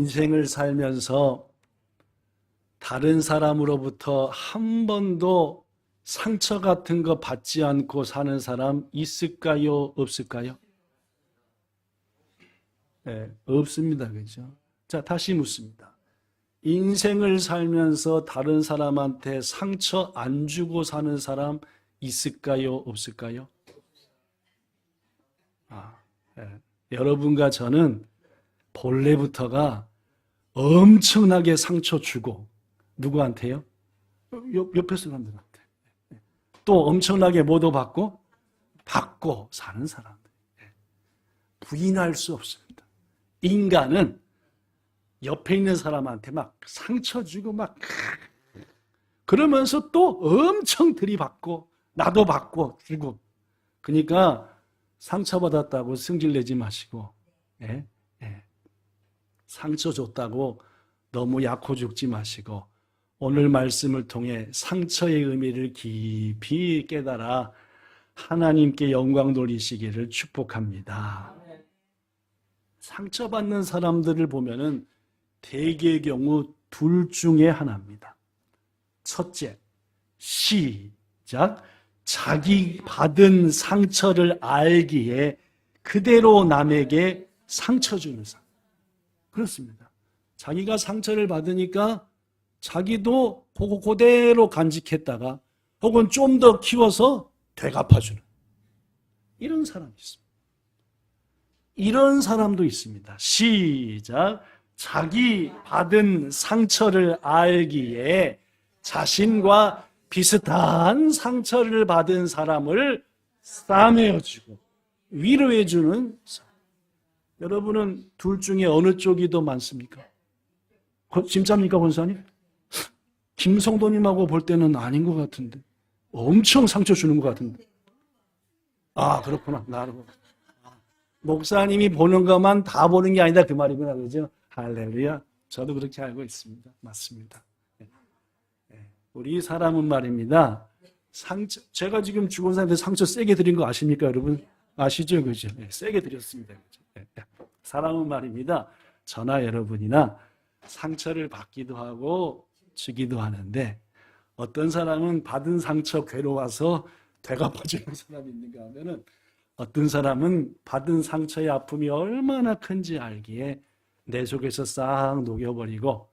인생을 살면서 다른 사람으로부터 한 번도 상처 같은 거 받지 않고 사는 사람 있을까요? 없을까요? 네, 없습니다. 그죠? 자, 다시 묻습니다. 인생을 살면서 다른 사람한테 상처 안 주고 사는 사람 있을까요? 없을까요? 네. 여러분과 저는 본래부터가 엄청나게 상처 주고 누구한테요? 옆에 사람들한테. 또 엄청나게 뭐도 받고 사는 사람들. 부인할 수 없습니다. 인간은 옆에 있는 사람한테 막 상처 주고 막 그러면서 또 엄청 들이받고 나도 받고 주고. 그러니까 상처받았다고 승질내지 마시고 상처 줬다고 너무 약호 죽지 마시고 오늘 말씀을 통해 상처의 의미를 깊이 깨달아 하나님께 영광 돌리시기를 축복합니다. 상처받는 사람들을 보면은 대개의 경우 둘 중에 하나입니다. 첫째, 시작. 자기 받은 상처를 알기에 그대로 남에게 상처 주는 사람. 그렇습니다. 자기가 상처를 받으니까 자기도 그대로 간직했다가 혹은 좀 더 키워서 되갚아주는 이런 사람이 있습니다. 이런 사람도 있습니다. 시작. 자기 받은 상처를 알기에 자신과 비슷한 상처를 받은 사람을 싸매어주고 위로해주는 사람. 여러분은 둘 중에 어느 쪽이 더 많습니까? 진짜입니까, 권사님? 김성도님하고 볼 때는 아닌 것 같은데 엄청 상처 주는 것 같은데. 아, 그렇구나. 나는 목사님이 보는 것만 다 보는 게 아니다 그 말이구나. 그죠? 할렐루야. 저도 그렇게 알고 있습니다. 맞습니다. 우리 사람은 말입니다. 상처, 제가 지금 죽은 사람한테 상처 세게 드린 거 아십니까, 여러분? 아시죠? 그죠? 세게 드렸습니다. 그죠? 사람은 말입니다. 저나 여러분이나 상처를 받기도 하고 주기도 하는데 어떤 사람은 받은 상처 괴로워서 되갚아주는 사람이 있는가 하면은 어떤 사람은 받은 상처의 아픔이 얼마나 큰지 알기에 내 속에서 싹 녹여버리고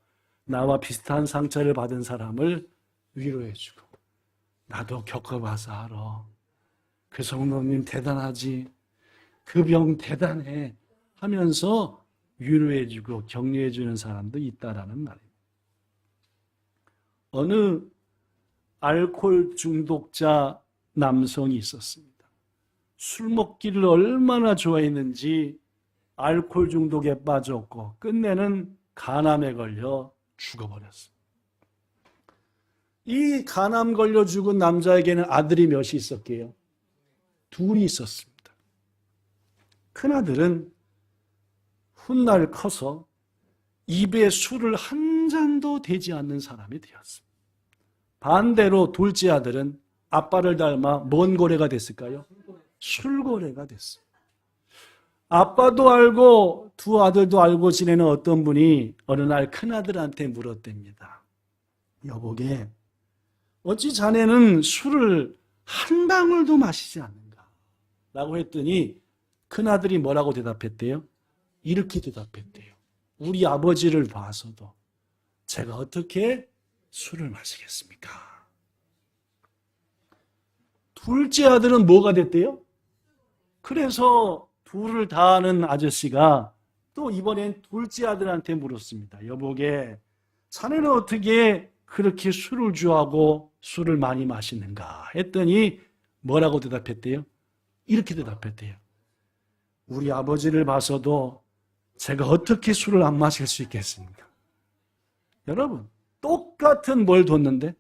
나와 비슷한 상처를 받은 사람을 위로해주고 나도 겪어봐서 알아. 그 성도님 대단하지. 그 병 대단해 하면서 위로해주고 격려해주는 사람도 있다라는 말입니다. 어느 알코올 중독자 남성이 있었습니다. 술 먹기를 얼마나 좋아했는지 알코올 중독에 빠졌고 끝내는 간암에 걸려 죽어버렸습니다. 이 간암 걸려 죽은 남자에게는 아들이 몇이 있었게요? 둘이 있었습니다. 큰아들은 훗날 커서 입에 술을 한 잔도 대지 않는 사람이 되었습니다. 반대로 둘째 아들은 아빠를 닮아 뭔 고래가 됐을까요? 술고래가 됐습니다. 아빠도 알고 두 아들도 알고 지내는 어떤 분이 어느 날 큰아들한테 물었답니다. 여보게, 어찌 자네는 술을 한 방울도 마시지 않는가? 라고 했더니 큰아들이 뭐라고 대답했대요? 이렇게 대답했대요. 우리 아버지를 봐서도 제가 어떻게 술을 마시겠습니까? 둘째 아들은 뭐가 됐대요? 그래서 둘을 다 아는 아저씨가 또 이번엔 둘째 아들한테 물었습니다. 여보게, 자네는 어떻게 그렇게 술을 좋아하고 술을 많이 마시는가? 했더니 뭐라고 대답했대요? 이렇게 대답했대요. 우리 아버지를 봐서도 제가 어떻게 술을 안 마실 수 있겠습니까? 여러분, 똑같은 뭘 뒀는데?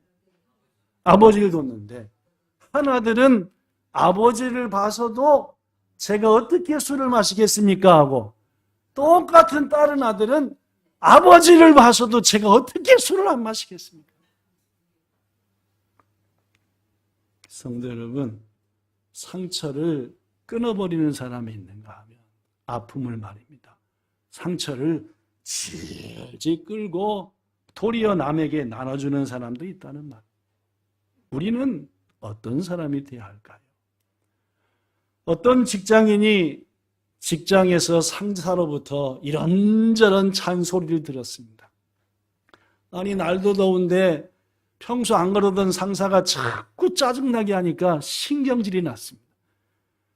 아버지를 뒀는데 한 아들은 아버지를 봐서도 제가 어떻게 술을 마시겠습니까? 하고 똑같은 다른 아들은 아버지를 봐서도 제가 어떻게 술을 안 마시겠습니까? 성도 여러분, 상처를 끊어버리는 사람이 있는가 하면 아픔을 말입니다. 상처를 질질 끌고 도리어 남에게 나눠주는 사람도 있다는 말. 우리는 어떤 사람이 되어야 할까요? 어떤 직장인이 직장에서 상사로부터 이런저런 잔소리를 들었습니다. 아니, 날도 더운데 평소 안 그러던 상사가 자꾸 짜증나게 하니까 신경질이 났습니다.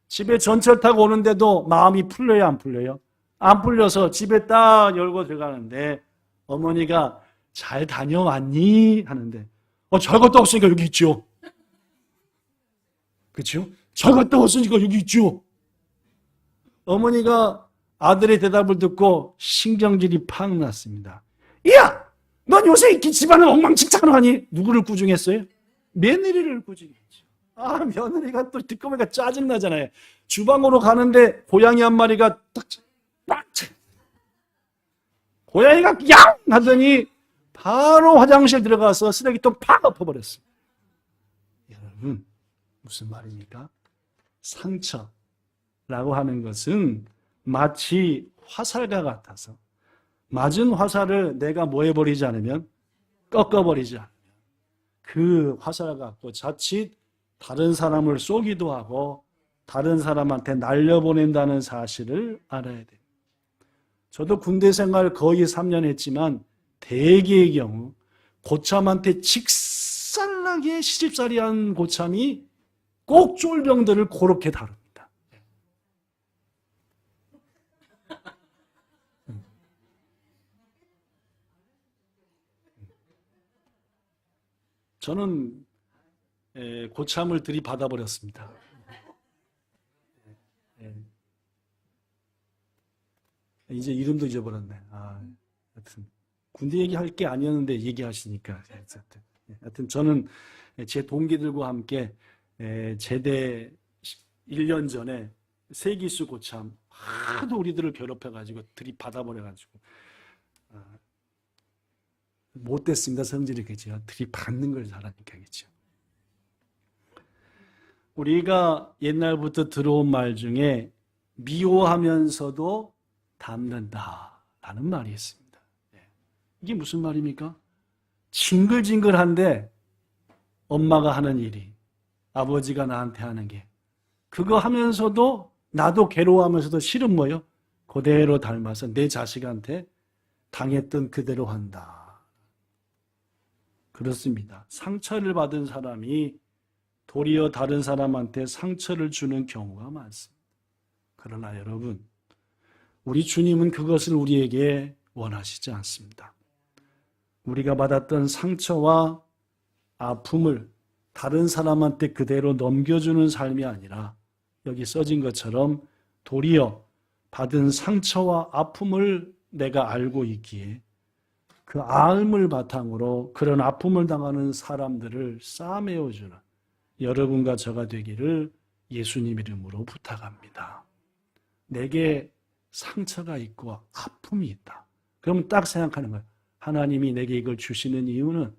집에 전철 타고 오는데도 마음이 풀려요, 안 풀려요? 안 풀려서 집에 딱 열고 들어가는데 어머니가 잘 다녀왔니? 하는데 잘 갔다 왔으니까 여기 있죠. 그렇죠? 잘 갔다 왔으니까 여기 있죠. 어머니가 아들의 대답을 듣고 신경질이 팍 났습니다. 야! 넌 요새 이 집안을 엉망진창하니? 누구를 꾸중했어요? 며느리를 꾸중했죠. 며느리가 또 듣고 보니까 짜증나잖아요. 주방으로 가는데 고양이 한 마리가 딱 고양이가 양! 하더니 바로 화장실 들어가서 쓰레기통 팍 엎어버렸어요. 여러분, 무슨 말입니까? 상처라고 하는 것은 마치 화살과 같아서 맞은 화살을 내가 뭐 해버리지 않으면, 꺾어버리지 않으면 그 화살 갖고 자칫 다른 사람을 쏘기도 하고 다른 사람한테 날려보낸다는 사실을 알아야 돼요. 저도 군대 생활 거의 3년 했지만 대개의 경우 고참한테 직살나게 시집살이한 고참이 꼭 쫄병들을 그렇게 다룹니다. 저는 고참을 들이받아버렸습니다. 이제 이름도 잊어버렸네. 하여튼 군대 얘기할 게 아니었는데 얘기하시니까. 하여튼 저는 제 동기들과 함께 제대 1년 전에 세기수 고참 하도 우리들을 괴롭혀가지고 들이받아버려가지고 못됐습니다. 성질이 그죠. 들이받는 걸 잘하니까 그죠. 우리가 옛날부터 들어온 말 중에 미워하면서도 닮는다라는 말이 있습니다. 이게 무슨 말입니까? 징글징글한데 엄마가 하는 일이, 아버지가 나한테 하는 게, 그거 하면서도 나도 괴로워하면서도 실은 뭐요? 그대로 닮아서 내 자식한테 당했던 그대로 한다. 그렇습니다. 상처를 받은 사람이 도리어 다른 사람한테 상처를 주는 경우가 많습니다. 그러나 여러분, 우리 주님은 그것을 우리에게 원하시지 않습니다. 우리가 받았던 상처와 아픔을 다른 사람한테 그대로 넘겨주는 삶이 아니라 여기 써진 것처럼 도리어 받은 상처와 아픔을 내가 알고 있기에 그 알을 바탕으로 그런 아픔을 당하는 사람들을 싸매어주는 여러분과 저가 되기를 예수님 이름으로 부탁합니다. 내게 상처가 있고 아픔이 있다. 그럼 딱 생각하는 거예요. 하나님이 내게 이걸 주시는 이유는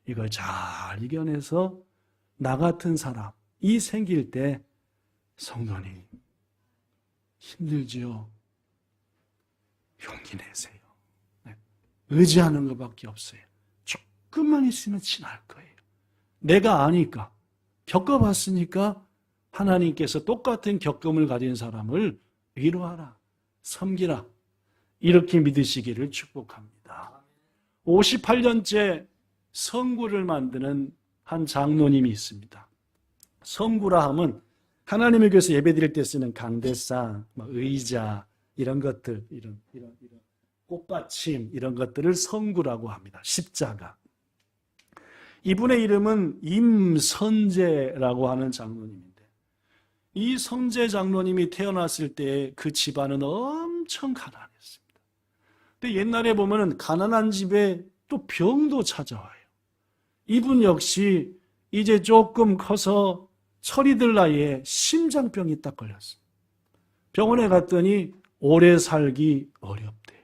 이걸 잘 이겨내서 나 같은 사람이 생길 때 성도님 힘들지요? 용기 내세요. 의지하는 것밖에 없어요. 조금만 있으면 지날 거예요. 내가 아니까, 겪어봤으니까 하나님께서 똑같은 겪음을 가진 사람을 위로하라, 섬기라, 이렇게 믿으시기를 축복합니다. 58년째 성구를 만드는 한 장로님이 있습니다. 성구라 하면 하나님의 교회에서 예배드릴 때 쓰는 강대상, 의자, 이런 것들, 이런 꽃받침, 이런 것들을 성구라고 합니다. 십자가. 이분의 이름은 임선재라고 하는 장로님인데, 이 선재 장로님이 태어났을 때 그 집안은 엄청 가난했습니다. 근데 옛날에 보면은 가난한 집에 또 병도 찾아와요. 이분 역시 이제 조금 커서 철이들 나이에 심장병이 딱 걸렸어요. 병원에 갔더니 오래 살기 어렵대요.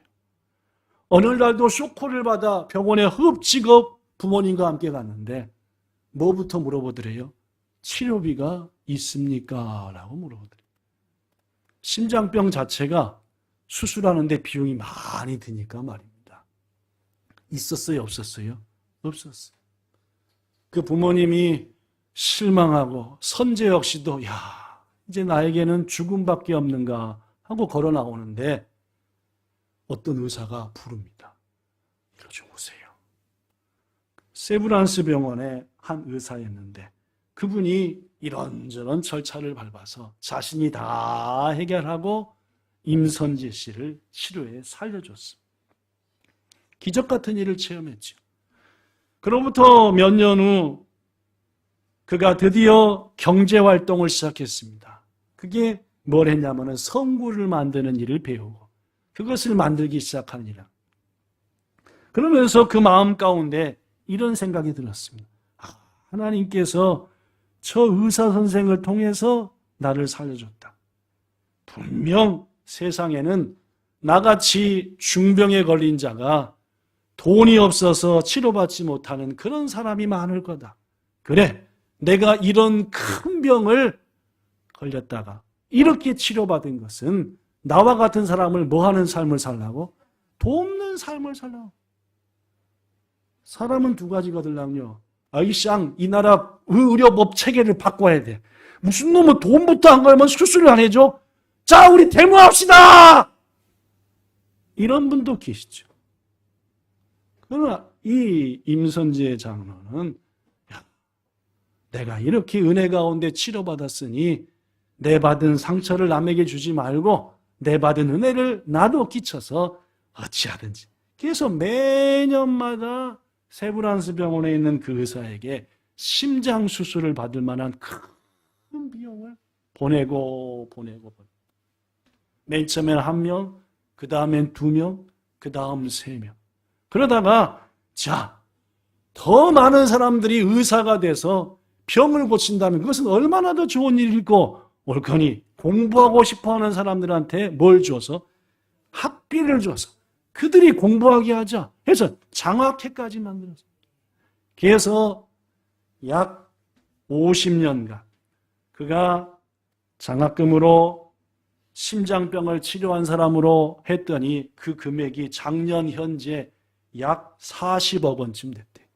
어느 날도 쇼크를 받아 병원에 흡직업 부모님과 함께 갔는데 뭐부터 물어보더래요? 치료비가 있습니까? 라고 물어보더래요. 심장병 자체가 수술하는데 비용이 많이 드니까 말입니다. 있었어요? 없었어요? 없었어요. 그 부모님이 실망하고 선제 역시도 이제 나에게는 죽음밖에 없는가 하고 걸어 나오는데 어떤 의사가 부릅니다. 이리 좀 오세요. 세브란스 병원의 한 의사였는데 그분이 이런저런 절차를 밟아서 자신이 다 해결하고 임선재 씨를 치료해 살려줬습니다. 기적 같은 일을 체험했죠. 그로부터 몇 년 후 그가 드디어 경제활동을 시작했습니다. 그게 뭘 했냐면 성구를 만드는 일을 배우고 그것을 만들기 시작한 일이라. 그러면서 그 마음 가운데 이런 생각이 들었습니다. 하나님께서 저 의사 선생을 통해서 나를 살려줬다. 분명 세상에는 나같이 중병에 걸린 자가 돈이 없어서 치료받지 못하는 그런 사람이 많을 거다. 그래, 내가 이런 큰 병을 걸렸다가 이렇게 치료받은 것은 나와 같은 사람을 뭐 하는 삶을 살라고? 돕는 삶을 살라고. 사람은 두 가지가 들랑요. 아이쌍, 이 나라 의료법 체계를 바꿔야 돼. 무슨 놈은 돈부터 안 걸면 수술을 안 해줘? 자, 우리 데모합시다! 이런 분도 계시죠. 그러나 이 임선재 장로는 내가 이렇게 은혜 가운데 치료받았으니 내 받은 상처를 남에게 주지 말고 내 받은 은혜를 나도 끼쳐서 어찌하든지. 그래서 매년마다 세브란스 병원에 있는 그 의사에게 심장 수술을 받을 만한 큰 비용을 보내고. 맨 처음엔 1명, 그 다음엔 2명, 그 다음 3명. 그러다가 더 많은 사람들이 의사가 돼서 병을 고친다면 그것은 얼마나 더 좋은 일이고 옳거니 공부하고 싶어하는 사람들한테 뭘 줘서? 학비를 줘서 그들이 공부하게 하자 해서 장학회까지 만들었어요. 그래서 약 50년간 그가 장학금으로 심장병을 치료한 사람으로 했더니 그 금액이 작년 현재 약 40억 원쯤 됐대요.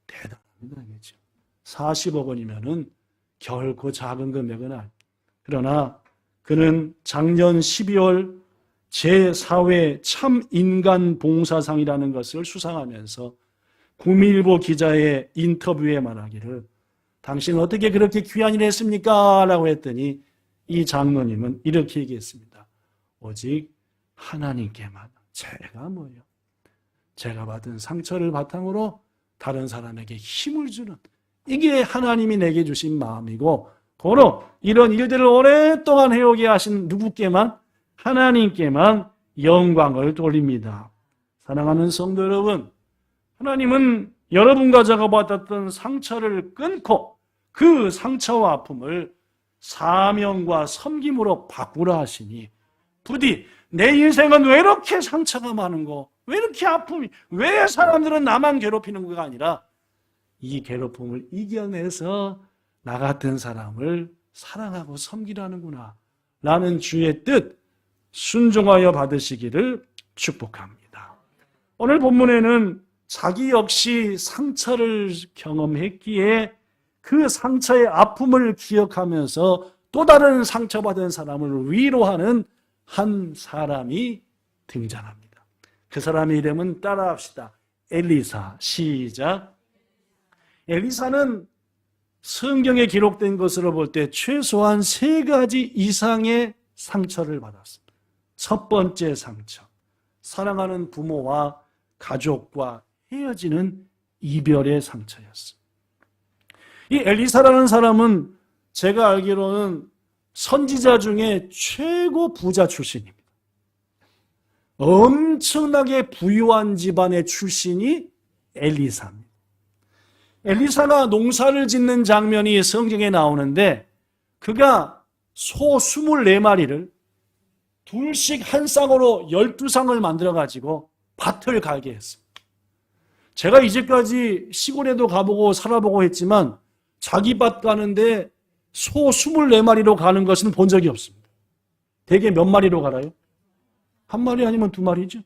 대단합니다. 그렇죠? 40억 원이면은 결코 작은 금액은 아니에요. 그러나 그는 작년 12월 제4회 참인간봉사상이라는 것을 수상하면서 구미일보 기자의 인터뷰에 말하기를 당신 어떻게 그렇게 귀한 일을 했습니까? 라고 했더니 이 장로님은 이렇게 얘기했습니다. 오직 하나님께만. 제가 뭐예요? 제가 받은 상처를 바탕으로 다른 사람에게 힘을 주는 이게 하나님이 내게 주신 마음이고 고로 이런 일들을 오랫동안 해오게 하신 누구께만? 하나님께만 영광을 돌립니다. 사랑하는 성도 여러분, 하나님은 여러분과 제가 받았던 상처를 끊고 그 상처와 아픔을 사명과 섬김으로 바꾸라 하시니 부디 내 인생은 왜 이렇게 상처가 많은고 왜 이렇게 아픔이 왜 사람들은 나만 괴롭히는 거가 아니라 이 괴롭힘을 이겨내서 나 같은 사람을 사랑하고 섬기라는구나 라는 주의 뜻 순종하여 받으시기를 축복합니다. 오늘 본문에는 자기 역시 상처를 경험했기에 그 상처의 아픔을 기억하면서 또 다른 상처받은 사람을 위로하는 한 사람이 등장합니다. 그 사람의 이름은 따라합시다. 엘리사. 시작. 엘리사는 성경에 기록된 것으로 볼 때 최소한 3가지 이상의 상처를 받았습니다. 첫 번째 상처, 사랑하는 부모와 가족과 헤어지는 이별의 상처였습니다. 이 엘리사라는 사람은 제가 알기로는 선지자 중에 최고 부자 출신입니다. 엄청나게 부유한 집안의 출신이 엘리사입니다. 엘리사가 농사를 짓는 장면이 성경에 나오는데 그가 소 24마리를 둘씩 한 쌍으로 12쌍을 만들어가지고 밭을 갈게 했습니다. 제가 이제까지 시골에도 가보고 살아보고 했지만 자기 밭 가는데 소 24마리로 가는 것은 본 적이 없습니다. 대개 몇 마리로 갈아요? 한 마리 아니면 두 마리죠.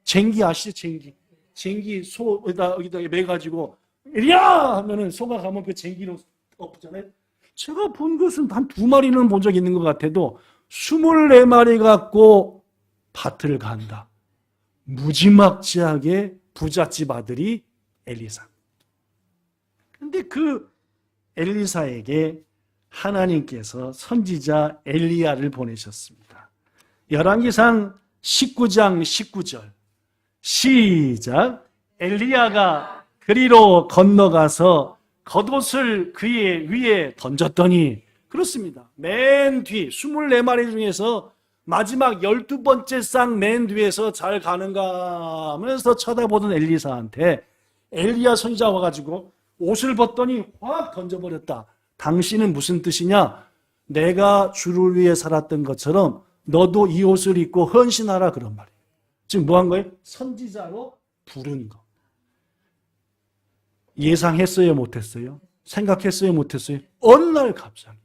쟁기 아시죠? 쟁기. 쟁기 소에다 여기다 매가지고 이리야 하면은 소가 가면 그 쟁기로 엎잖아요. 제가 본 것은 한 두 마리는 본 적 있는 것 같아도 24마리 갖고 밭을 간다. 무지막지하게 부잣집 아들이 엘리사. 근데 그 엘리사에게 하나님께서 선지자 엘리야를 보내셨습니다. 열왕기상 19장 19절 시작. 엘리야가 그리로 건너가서 겉옷을 그의 위에 던졌더니, 그렇습니다. 맨 뒤 24마리 중에서 마지막 12번째 쌍 맨 뒤에서 잘 가는가 하면서 쳐다보던 엘리사한테 엘리야 선지자가 와가지고 옷을 벗더니 확 던져버렸다. 당신은 무슨 뜻이냐? 내가 주를 위해 살았던 것처럼 너도 이 옷을 입고 헌신하라, 그런 말이에요. 지금 뭐 한 거예요? 선지자로 부른 거. 예상했어요, 못했어요? 생각했어요, 못했어요? 어느 날 갑자기.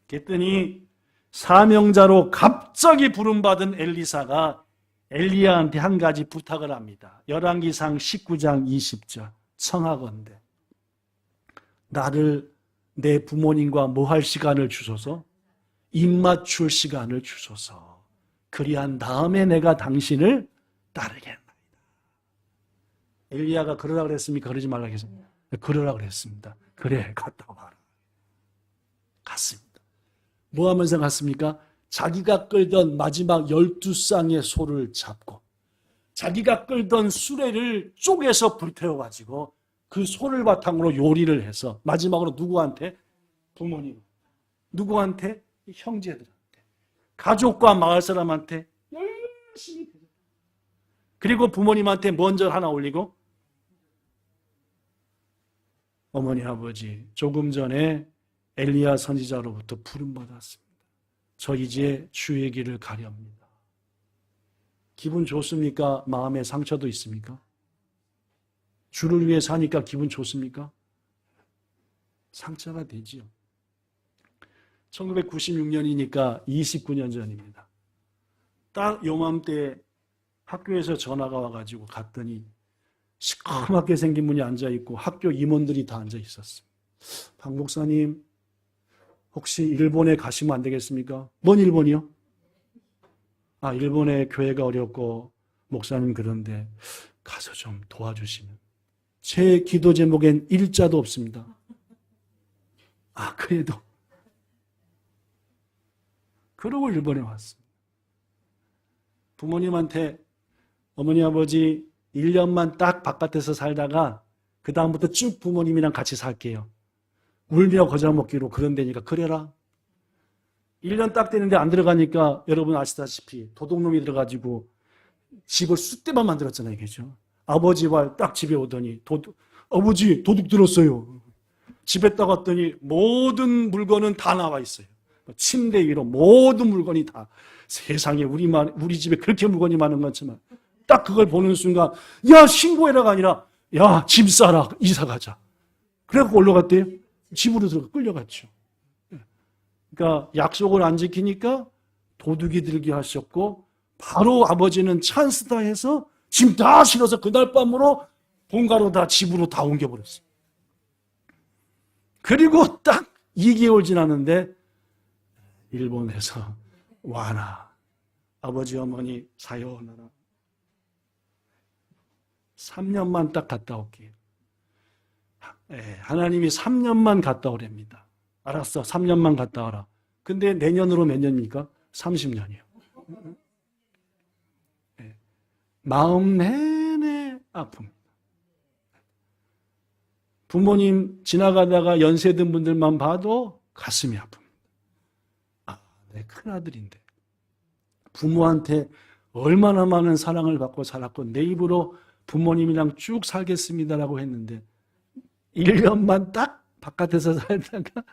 그랬더니 사명자로 갑자기 부름받은 엘리사가 엘리야한테 한 가지 부탁을 합니다. 열왕기상 19장 20절 청하건대 나를 내 부모님과 뭐 할 시간을 주소서, 입맞출 시간을 주소서. 그리한 다음에 내가 당신을 따르겠나이다. 엘리야가 그러라 그랬습니까? 그러지 말라 그랬습니까? 그러라 그랬습니다. 그래, 갔다 와라. 갔습니다. 뭐 하면서 갔습니까? 자기가 끌던 마지막 12쌍의 소를 잡고 자기가 끌던 수레를 쪼개서 불태워가지고 그 소를 바탕으로 요리를 해서 마지막으로 누구한테? 부모님. 누구한테? 형제들한테. 가족과 마을 사람한테 열심히. 그리고 부모님한테 먼저 하나 올리고, 어머니 아버지 조금 전에 엘리야 선지자로부터 부름받았습니다. 저 이제 주의 길을 가렵니다. 기분 좋습니까? 마음에 상처도 있습니까? 주를 위해 사니까 기분 좋습니까? 상처가 되지요. 1996년이니까 29년 전입니다. 딱 요맘때 학교에서 전화가 와가지고 갔더니 시커멓게 생긴 분이 앉아있고 학교 임원들이 다 앉아있었어요. 박 목사님, 혹시 일본에 가시면 안 되겠습니까? 뭔 일본이요? 아, 일본에 교회가 어렵고 목사님 그런데 가서 좀 도와주시면. 제 기도 제목엔 일자도 없습니다. 아, 그래도. 그러고 일본에 왔습니다. 부모님한테 어머니 아버지 1년만 딱 바깥에서 살다가 그 다음부터 쭉 부모님이랑 같이 살게요. 울며 거저 먹기로 그런 데니까 그래라. 1년 딱 되는데 안 들어가니까 여러분 아시다시피 도둑놈이 들어가지고 집을 쑥대만 만들었잖아요. 그죠? 아버지와 딱 집에 오더니 아버지 도둑 들었어요. 집에 딱 왔더니 모든 물건은 다 나와 있어요. 침대 위로 모든 물건이 다. 세상에 우리 집에 그렇게 물건이 많은 것지만 딱 그걸 보는 순간 야 신고해라가 아니라 야 집 사라 이사 가자. 그래갖고 올라갔대요. 집으로 들어가 끌려갔죠. 그러니까 약속을 안 지키니까 도둑이 들게 하셨고 바로 아버지는 찬스다 해서 짐 다 실어서 그날 밤으로 본가로 다 집으로 다 옮겨버렸어요. 그리고 딱 2개월 지났는데 일본에서 와나 아버지 어머니 사요나라 3년만 딱 갔다 올게요. 하나님이 3년만 갔다 오랍니다. 알았어, 3년만 갔다 와라. 근데 내년으로 몇 년입니까? 30년이요. 마음 내내 아픕니다. 부모님 지나가다가 연세 든 분들만 봐도 가슴이 아픕니다. 아, 내 큰아들인데 부모한테 얼마나 많은 사랑을 받고 살았고 내 입으로 부모님이랑 쭉 살겠습니다라고 했는데 1년만 딱 바깥에서 살다가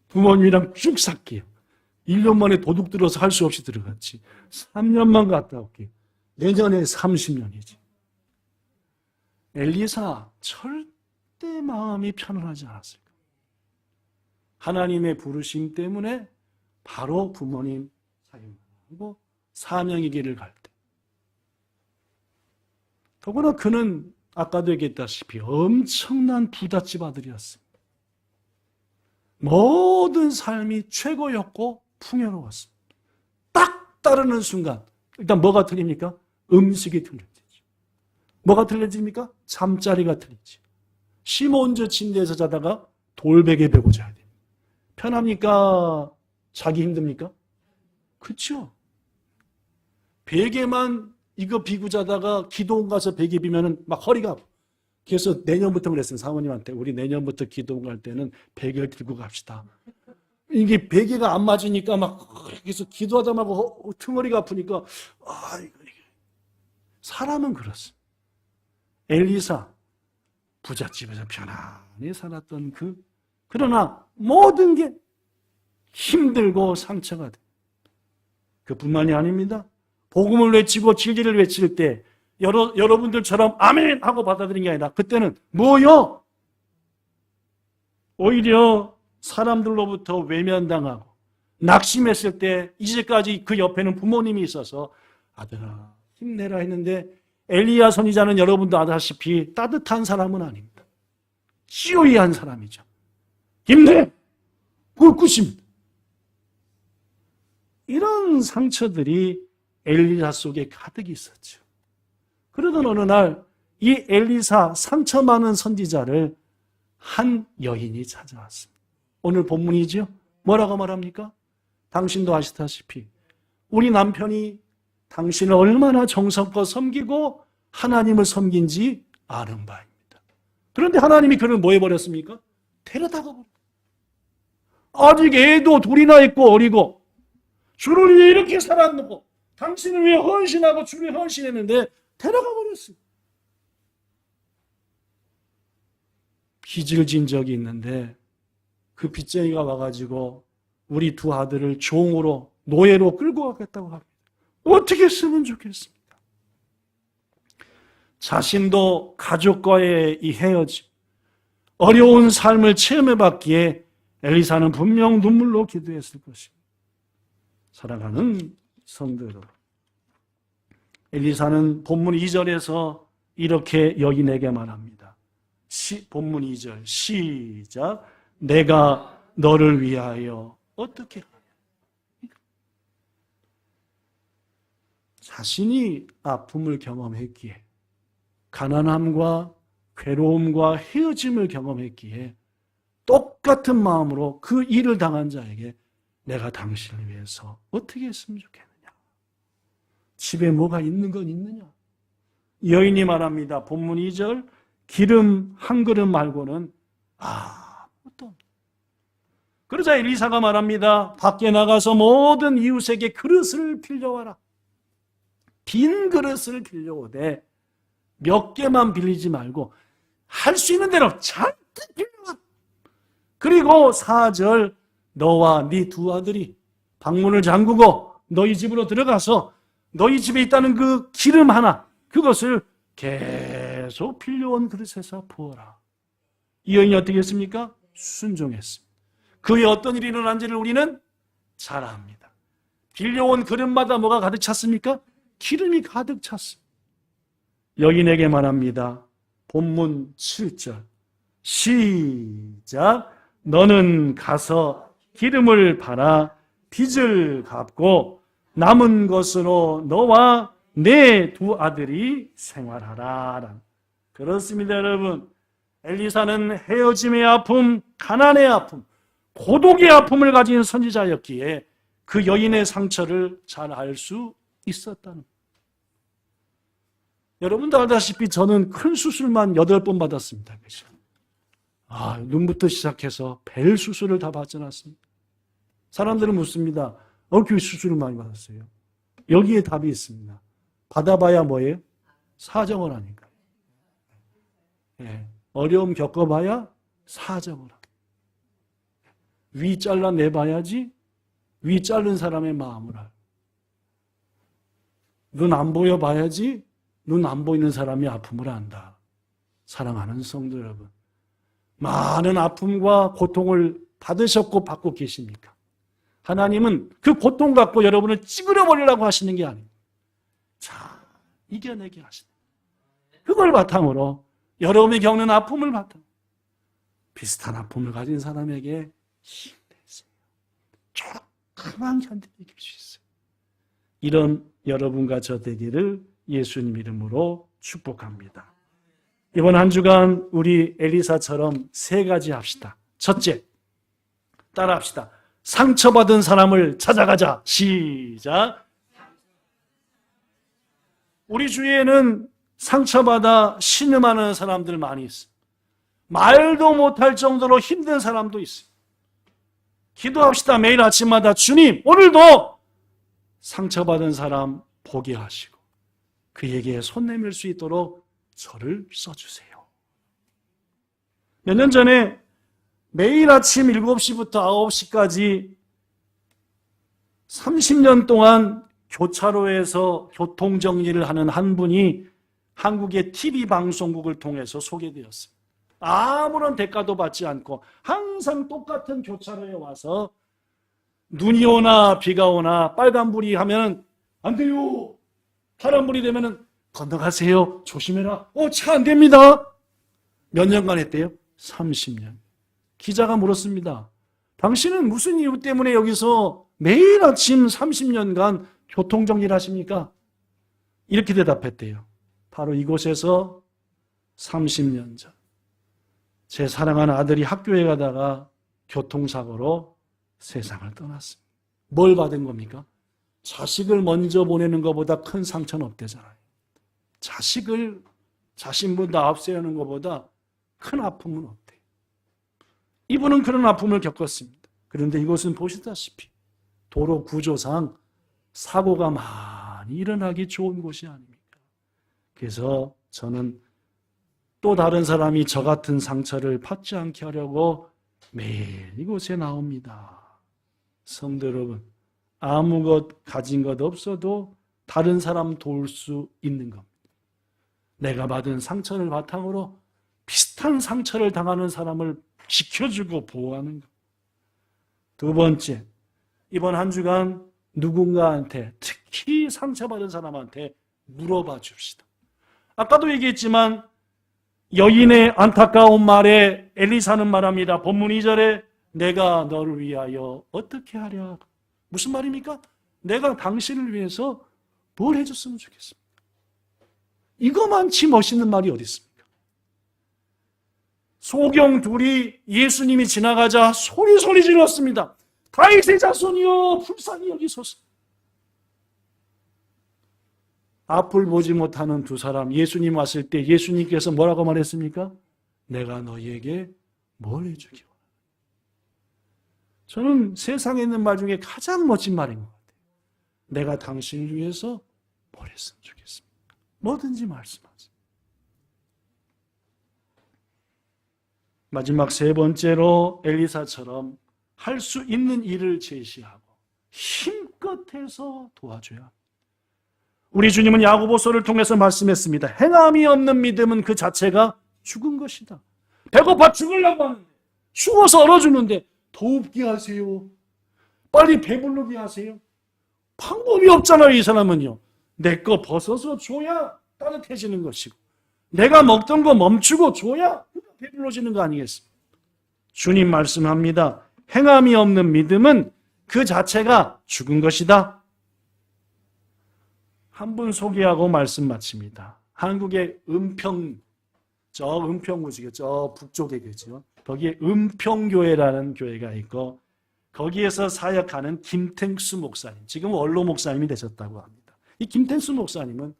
부모님이랑 쭉 살게요. 1년 만에 도둑 들어서 할 수 없이 들어갔지. 3년만 갔다 올게요. 내년에 30년이지. 엘리사 절대 마음이 편안하지 않았을까. 하나님의 부르심 때문에 바로 부모님 사용하고 사명의 길을 갈 때. 더구나 그는 아까도 얘기했다시피 엄청난 부잣집 아들이었습니다. 모든 삶이 최고였고 풍요로웠습니다. 딱 따르는 순간 일단 뭐가 틀립니까? 음식이 틀려지죠. 뭐가 틀려집니까? 잠자리가 틀리지. 시몬즈 침대에서 자다가 돌베개 베고 자야 됩니다. 편합니까? 자기 힘듭니까? 그렇죠. 베개만 이거 비고 자다가 기도원 가서 베개 비면은 막 허리가 아파. 그래서 내년부터 그랬어요. 사모님한테. 우리 내년부터 기도원 갈 때는 베개를 들고 갑시다. 이게 베개가 안 맞으니까 막 그래서 기도하다 말고 등허리가 아프니까 사람은 그렇습니다. 엘리사 부잣집에서 편안히 살았던 그러나 모든 게 힘들고 상처가 돼. 그뿐만이 아닙니다. 복음을 외치고 진리를 외칠 때 여러분들처럼 아멘 하고 받아들인 게 아니라 그때는 뭐요? 오히려 사람들로부터 외면당하고 낙심했을 때 이제까지 그 옆에는 부모님이 있어서 아들아 힘내라 했는데 엘리야 선지자는 여러분도 아다시피 따뜻한 사람은 아닙니다. 찌요이한 사람이죠. 힘내! 그걸 끝입니다. 이런 상처들이 엘리사 속에 가득 있었죠. 그러던 어느 날 이 엘리사 상처 많은 선지자를 한 여인이 찾아왔습니다. 오늘 본문이죠. 뭐라고 말합니까? 당신도 아시다시피 우리 남편이 당신을 얼마나 정성껏 섬기고 하나님을 섬긴지 아는 바입니다. 그런데 하나님이 그를 뭐 해버렸습니까? 데려다가 버렸어요. 아직 애도 둘이나 있고 어리고 주를 위해 이렇게 살았고 당신을 위해 헌신하고 주를 위해 헌신했는데 데려가 버렸어요. 빚을 진 적이 있는데 그 빚쟁이가 와가지고 우리 두 아들을 종으로 노예로 끌고 가겠다고 합니다. 어떻게 쓰면 좋겠습니까? 자신도 가족과의 이 헤어짐, 어려운 삶을 체험해봤기에 엘리사는 분명 눈물로 기도했을 것입니다. 사랑하는 성도 여러분, 엘리사는 본문 2절에서 이렇게 여인에게 말합니다. 본문 2절 시작. 내가 너를 위하여 어떻게 하냐. 자신이 아픔을 경험했기에 가난함과 괴로움과 헤어짐을 경험했기에 똑같은 마음으로 그 일을 당한 자에게 내가 당신을 위해서 어떻게 했으면 좋겠느냐. 집에 뭐가 있는 건 있느냐. 여인이 말합니다. 본문 2절 기름 한 그릇 말고는 아무것도 없다. 그러자 엘리사가 말합니다. 밖에 나가서 모든 이웃에게 그릇을 빌려와라. 빈 그릇을 빌려오되 몇 개만 빌리지 말고 할 수 있는 대로 잔뜩 빌려와. 그리고 4절 너와 네 두 아들이 방문을 잠그고 너희 집으로 들어가서 너희 집에 있다는 그 기름 하나 그것을 계속 빌려온 그릇에서 부어라. 이 여인이 어떻게 했습니까? 순종했습니다. 그 후에 어떤 일이 일어난지를 우리는 잘 압니다. 빌려온 그릇마다 뭐가 가득 찼습니까? 기름이 가득 찼습니다. 여인에게 말합니다. 본문 7절 시작. 너는 가서 기름을 팔아 빚을 갚고 남은 것으로 너와 내 두 아들이 생활하라. 그렇습니다, 여러분. 엘리사는 헤어짐의 아픔, 가난의 아픔, 고독의 아픔을 가진 선지자였기에 그 여인의 상처를 잘 알 수 있었다는. 여러분도 알다시피 저는 큰 수술만 8번 받았습니다. 그죠? 눈부터 시작해서 벨 수술을 다 받지 않았습니다. 사람들은 묻습니다. 어떻게 수술을 많이 받았어요? 여기에 답이 있습니다. 받아봐야 뭐예요? 사정을 하니까. 어려움 겪어봐야 사정을 하니까. 위 잘라내봐야지 위 자른 사람의 마음을 알고. 눈 안 보여봐야지 눈 안 보이는 사람이 아픔을 안다. 사랑하는 성도 여러분, 많은 아픔과 고통을 받으셨고 받고 계십니까? 하나님은 그 고통 갖고 여러분을 찌그러 버리려고 하시는 게 아니에요. 자, 이겨내게 하시는 거예요. 그걸 바탕으로 여러분이 겪는 아픔을 바탕으로 비슷한 아픔을 가진 사람에게 힘내세요. 조금만 견디면 이길 수 있어요. 이런 여러분과 저 되기를 예수님 이름으로 축복합니다. 이번 한 주간 우리 엘리사처럼 3가지 합시다. 첫째, 따라합시다. 상처받은 사람을 찾아가자. 시작. 우리 주위에는 상처받아 신음하는 사람들 많이 있어요. 말도 못할 정도로 힘든 사람도 있어요. 기도합시다. 매일 아침마다 주님, 오늘도 상처받은 사람 보게 하시고 그에게 손 내밀 수 있도록 저를 써주세요. 몇 년 전에 매일 아침 7시부터 9시까지 30년 동안 교차로에서 교통정리를 하는 한 분이 한국의 TV 방송국을 통해서 소개되었습니다. 아무런 대가도 받지 않고 항상 똑같은 교차로에 와서 눈이 오나 비가 오나 빨간불이 하면 안 돼요. 파란불이 되면 건너가세요. 조심해라. 차 안 됩니다. 몇 년간 했대요? 30년. 기자가 물었습니다. 당신은 무슨 이유 때문에 여기서 매일 아침 30년간 교통정리를 하십니까? 이렇게 대답했대요. 바로 이곳에서 30년 전 제 사랑하는 아들이 학교에 가다가 교통사고로 세상을 떠났습니다. 뭘 받은 겁니까? 자식을 먼저 보내는 것보다 큰 상처는 없대잖아요. 자식을 자신보다 앞세우는 것보다 큰 아픔은 없대요. 이분은 그런 아픔을 겪었습니다. 그런데 이곳은 보시다시피 도로 구조상 사고가 많이 일어나기 좋은 곳이 아닙니까? 그래서 저는 또 다른 사람이 저 같은 상처를 받지 않게 하려고 매일 이곳에 나옵니다. 성도 여러분, 아무것 가진 것 없어도 다른 사람 도울 수 있는 겁니다. 내가 받은 상처를 바탕으로 비슷한 상처를 당하는 사람을 지켜주고 보호하는 것. 두 번째, 이번 한 주간 누군가한테, 특히 상처받은 사람한테 물어봐 줍시다. 아까도 얘기했지만 여인의 안타까운 말에 엘리사는 말합니다. 본문 2절에 내가 너를 위하여 어떻게 하랴. 무슨 말입니까? 내가 당신을 위해서 뭘 해줬으면 좋겠습니까? 이거만치 멋있는 말이 어디 있습니까? 소경 둘이 예수님이 지나가자 소리 질렀습니다. 다윗의 자손이여 불쌍히 여기소서. 앞을 보지 못하는 두 사람, 예수님 왔을 때 예수님께서 뭐라고 말했습니까? 내가 너희에게 뭘 해주기 원하느냐. 저는 세상에 있는 말 중에 가장 멋진 말인 것 같아요. 내가 당신을 위해서 뭘 했으면 좋겠습니까? 뭐든지 말씀하세요. 마지막 세 번째로 엘리사처럼 할 수 있는 일을 제시하고 힘껏 해서 도와줘야 합니다. 우리 주님은 야고보서를 통해서 말씀했습니다. 행함이 없는 믿음은 그 자체가 죽은 것이다. 배고파 죽으려고 하는데, 추워서 얼어주는데 더웁게 하세요. 빨리 배부르게 하세요. 방법이 없잖아요. 이 사람은요. 내 거 벗어서 줘야 따뜻해지는 것이고 내가 먹던 거 멈추고 줘야 배불러지는 거 아니겠습니까? 주님 말씀합니다. 행함이 없는 믿음은 그 자체가 죽은 것이다. 한 분 소개하고 말씀 마칩니다. 한국의 은평구지요. 저 북쪽에 계죠. 거기에 은평교회라는 교회가 있고 거기에서 사역하는 김탱수 목사님, 지금 원로 목사님이 되셨다고 합니다. 이 김탱수 목사님은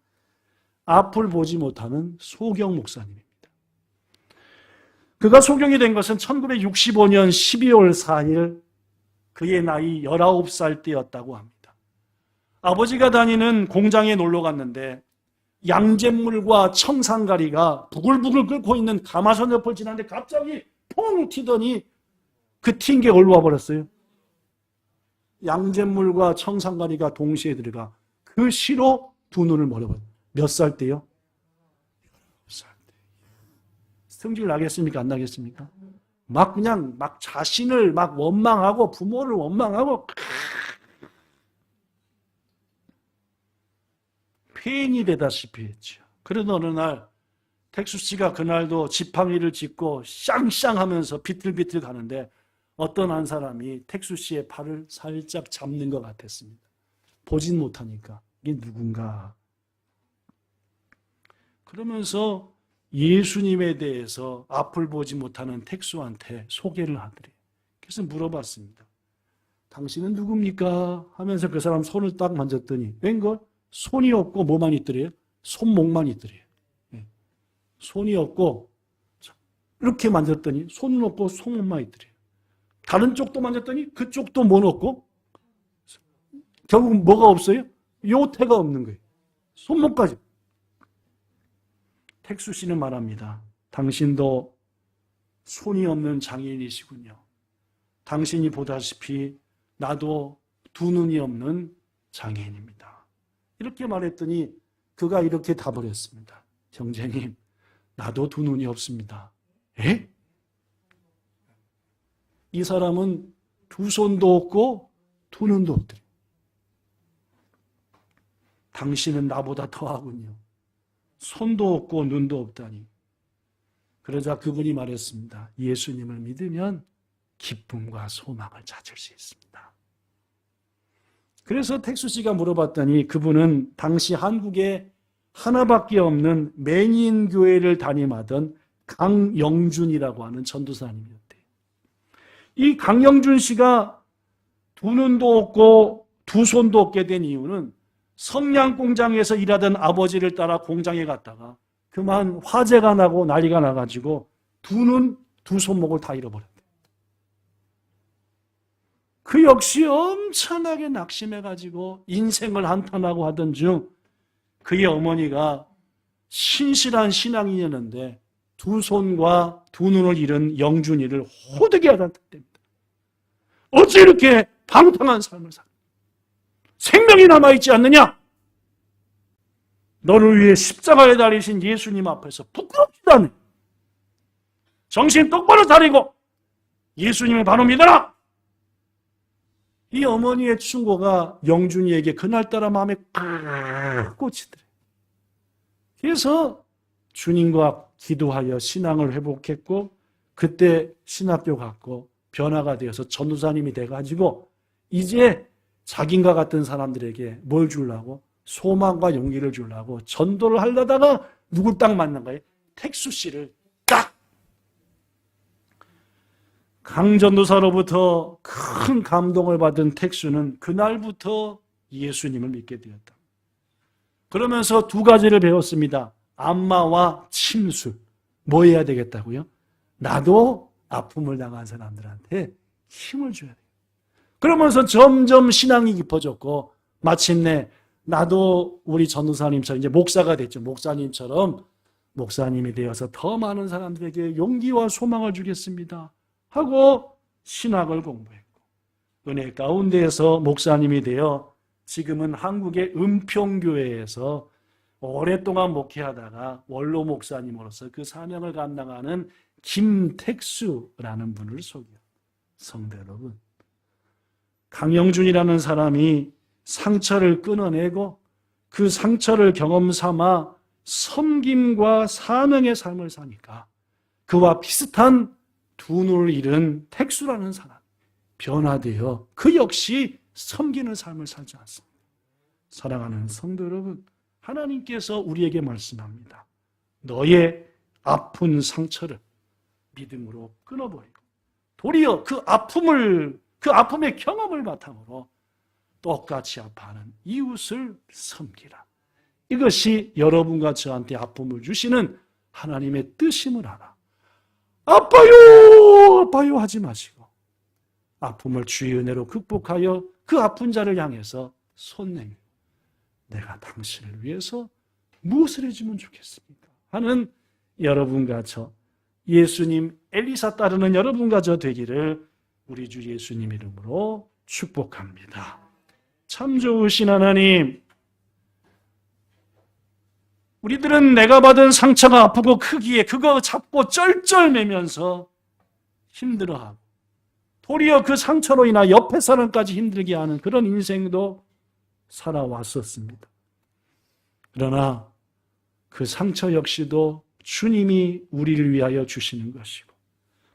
앞을 보지 못하는 소경 목사님입니다. 그가 소경이 된 것은 1965년 12월 4일 그의 나이 19살 때였다고 합니다. 아버지가 다니는 공장에 놀러 갔는데 양잿물과 청산가리가 부글부글 끓고 있는 가마솥 옆을 지나는데 갑자기 퐁 튀더니 그 튄 게 올라와 버렸어요. 양잿물과 청산가리가 동시에 들어가 그 시로 두 눈을 멀어버려요. 몇 살 때요? 19살 때. 성질 나겠습니까? 안 나겠습니까? 그냥 자신을 원망하고 부모를 원망하고 폐인이 되다시피 했죠. 그래도 어느 날 택수 씨가 그날도 지팡이를 짚고 쌍쌍하면서 비틀비틀 가는데 어떤 한 사람이 택수 씨의 팔을 살짝 잡는 것 같았습니다. 보진 못하니까 이게 누군가. 그러면서 예수님에 대해서 앞을 보지 못하는 택수한테 소개를 하더래요. 그래서 물어봤습니다. 당신은 누굽니까? 하면서 그 사람 손을 딱 만졌더니 웬걸? 손이 없고 뭐만 있더래요? 손목만 있더래요. 손이 없고 이렇게 만졌더니 손은 없고 손목만 있더래요. 다른 쪽도 만졌더니 그쪽도 못 없고 결국 뭐가 없어요? 요태가 없는 거예요. 손목까지. 택수 씨는 말합니다. 당신도 손이 없는 장애인이시군요. 당신이 보다시피 나도 두 눈이 없는 장애인입니다. 이렇게 말했더니 그가 이렇게 답을 했습니다. 형제님, 나도 두 눈이 없습니다. 에? 이 사람은 두 손도 없고 두 눈도 없더래요. 당신은 나보다 더하군요. 손도 없고 눈도 없다니. 그러자 그분이 말했습니다. 예수님을 믿으면 기쁨과 소망을 찾을 수 있습니다. 그래서 택수 씨가 물어봤더니 그분은 당시 한국에 하나밖에 없는 맹인 교회를 담임하던 강영준이라고 하는 전도사님이었대요. 이 강영준 씨가 두 눈도 없고 두 손도 없게 된 이유는 성냥 공장에서 일하던 아버지를 따라 공장에 갔다가 그만 화재가 나고 난리가 나가지고 두 눈, 두 손목을 다 잃어버렸대요. 그 역시 엄청나게 낙심해가지고 인생을 한탄하고 하던 중 그의 어머니가 신실한 신앙인이었는데 두 손과 두 눈을 잃은 영준이를 호되게 하던 때입니다. 어찌 이렇게 방탕한 삶을 살아? 생명이 남아있지 않느냐? 너를 위해 십자가에 달리신 예수님 앞에서 부끄럽지도 않네. 정신 똑바로 차리고 예수님을 바로 믿어라. 이 어머니의 충고가 영준이에게 그날따라 마음에 꽉 꽂히더래. 그래서 주님과 기도하여 신앙을 회복했고 그때 신학교 갔고 변화가 되어서 전도사님이 돼가지고 이제 자긴과 같은 사람들에게 뭘 주려고? 소망과 용기를 주려고 전도를 하려다가 누굴 딱 만난 거예요? 택수 씨를 딱! 강전도사로부터 큰 감동을 받은 택수는 그날부터 예수님을 믿게 되었다. 그러면서 두 가지를 배웠습니다. 안마와 침수. 뭐 해야 되겠다고요? 나도 아픔을 당한 사람들한테 힘을 줘야 돼요. 그러면서 점점 신앙이 깊어졌고 마침내 나도 우리 전도사님처럼 이제 목사가 됐죠. 목사님처럼 목사님이 되어서 더 많은 사람들에게 용기와 소망을 주겠습니다 하고 신학을 공부했고 은혜 가운데에서 목사님이 되어 지금은 한국의 은평교회에서 오랫동안 목회하다가 원로 목사님으로서 그 사명을 감당하는 김택수라는 분을 소개합니다. 성도 여러분, 강영준이라는 사람이 상처를 끊어내고 그 상처를 경험 삼아 섬김과 사명의 삶을 사니까 그와 비슷한 두 눈을 잃은 택수라는 사람 변화되어 그 역시 섬기는 삶을 살지 않습니다. 사랑하는 성도 여러분, 하나님께서 우리에게 말씀합니다. 너의 아픈 상처를 믿음으로 끊어버리고 도리어 그 아픔의 경험을 바탕으로 똑같이 아파하는 이웃을 섬기라. 이것이 여러분과 저한테 아픔을 주시는 하나님의 뜻임을 알아. 아파요 하지 마시고 아픔을 주의 은혜로 극복하여 그 아픈 자를 향해서 손 내밀고 내가 당신을 위해서 무엇을 해주면 좋겠습니까? 하는 여러분과 저 예수님 엘리사 따르는 여러분과 저 되기를 우리 주 예수님 이름으로 축복합니다. 참 좋으신 하나님, 우리들은 내가 받은 상처가 아프고 크기에 그거 잡고 쩔쩔매면서 힘들어하고 도리어 그 상처로 인하 옆에 사람까지 힘들게 하는 그런 인생도 살아왔었습니다. 그러나 그 상처 역시도 주님이 우리를 위하여 주시는 것이고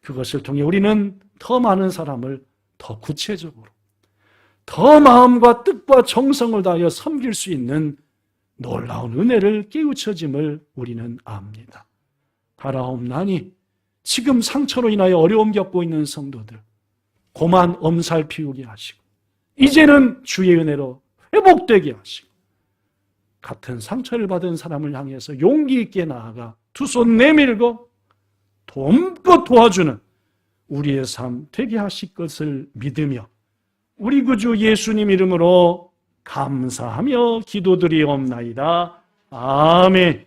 그것을 통해 우리는 더 많은 사람을 더 구체적으로 더 마음과 뜻과 정성을 다하여 섬길 수 있는 놀라운 은혜를 깨우쳐짐을 우리는 압니다. 바라옵나니 지금 상처로 인하여 어려움 겪고 있는 성도들 고만 엄살 피우게 하시고 이제는 주의 은혜로 회복되게 하시고 같은 상처를 받은 사람을 향해서 용기 있게 나아가 두 손 내밀고 돕고 도와주는 우리의 삶 되게 하실 것을 믿으며 우리 구주 예수님 이름으로 감사하며 기도드리옵나이다. 아멘.